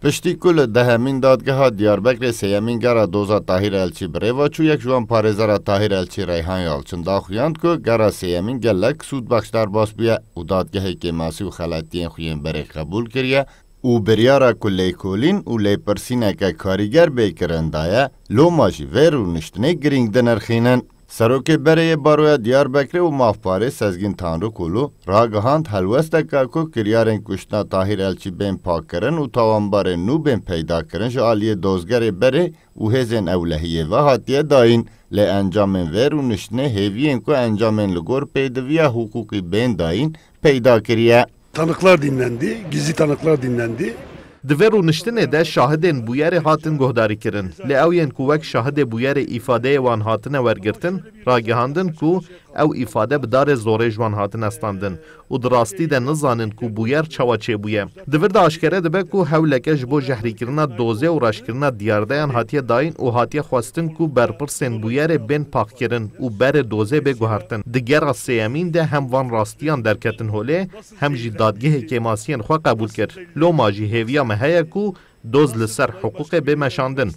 پشتی کل دهمین دادگاه دیاربکر سیمین گره دوزا طاهر الچی بریوا چو یک جوان پارێزەرە طاهر الچی ریحان یالچن داخویاند که گره سیمین گلک سود بخشدار باس بیه و دادگاه که ماسی و خلاتین خوین بری قبول کریه و بریارا کلی کولین و لی پرسینه که کاریگر بیکرندایه لو ماجی ویر و نشتنه گرینگ دنرخینن. سروک بره باروی دیاربکر و مافپاره سزگین تانرو کولو راگهاند هلوسته که کریارن کشتنا طاهر الچی بین پاک کرن و تاوانباره نو بین پیدا کرن جالیه دوزگر بره و هزین اولهیه و هاتیه داین لی انجامن ویر و نشتنه هیوین که انجامن لگور پیدویه حقوقی بین داین پیدا کریه. Tanıklar dinlendi, gizli tanıklar dinlendi. Diver û niştinê de şahidên bûyerê hatin guhdarî kirin. Lê ew yên ku wek şahidê bûyerê îfadeyê wan hatine wergirtin, ragihandin ku ew îfade bi darê zorê ji wan hatine standin û di rastî de nizanin ku bûyer çawa çêbûye. Divir de aşkere dibe ku hewleke ji bo jehrîkirina dozê û raşkirina diyardeyan hatiye dayîn û hatiye xwestin ku berpirsên bûyerê bên pakkirin û berê dozê bê guhertin. Di gera sêyemîn de hem van rastiyan derketin holê, hem jî dadgehê kêmasiyên xwe qebûl kir. Loma jî hêviya me heye ku doz li ser hiqûqê bê meşandin.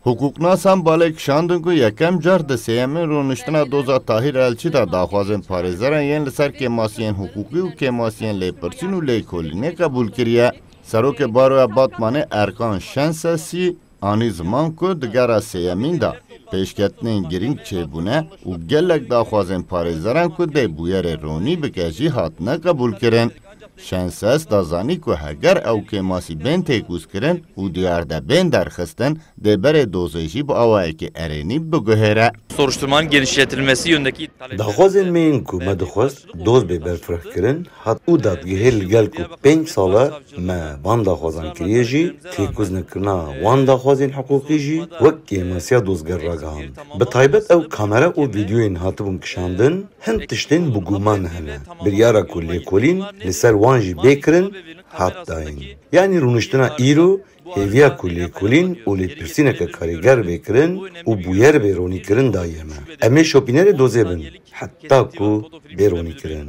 Hukuknasan balek şandın ku yekem car de seyemin ronuştuna doza Tahir Elçi da daxwazin parêzeran yên li ser kêmasiyên hukukî û kêmasiyên lêpirsîn û lêkolînê qebûl kiriye. Serokê Baroya Batmanê Erkan Şensesî anî ziman ku di gera sêyemîn da pêşketinên girîng çêbûne û gelek daxwazên parêzeran ku dê bûyerê ronî bike jî hatine qebûl kirin. Şenses da zanî ku heger ew kêmasî bên têkûz kirin û diyar de bên derxistin dê berê dozê jî bi awayekî erênî biguhere. Soruşturmanın genişletilmesi yönündeki daxwazên me yên ku me dixwest doz bê berfireh kirin hat û dadgehê li gel ku 5 sala me van daxwazan kiriye jî têkûz nekirina wan daxwazên hiqûqî jî wek kêmasiya dozger ragihand. Bi taybet ew kamera û vîdyoyên hatibûn kişandin hin tiştên bi guman hene. Biryara ku lêkolîn li ser wan jî bêkirin hat dayîn. Yani rûniştina îro hêviya ku lêkolîn û lêpirsîneke karîger bêkirin û bûyer bêronîkirin daye me. Em ê şopînerê dozê bin heta ku bêronîkirin.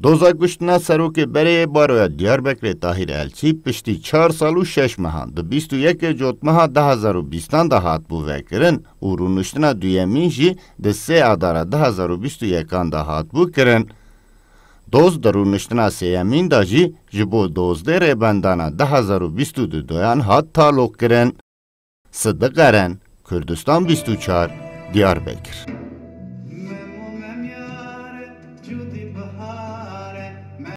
Doza kuştina serokê berê Baroya Diyarbekirê Tahir Elçî piştî 4 sal û 6 mehan di 21 Cotmeha 2020 da hatbû vekirin û rûniştina duyemîn jî di 3 Adara 2021 da hatbû kirin. Doz di rûniştina sêyemîn da jî ji bo 12 rêbendana 2022 hat talok kirin. Sıddık Eren, Kürdistan 24, Diyarbakır.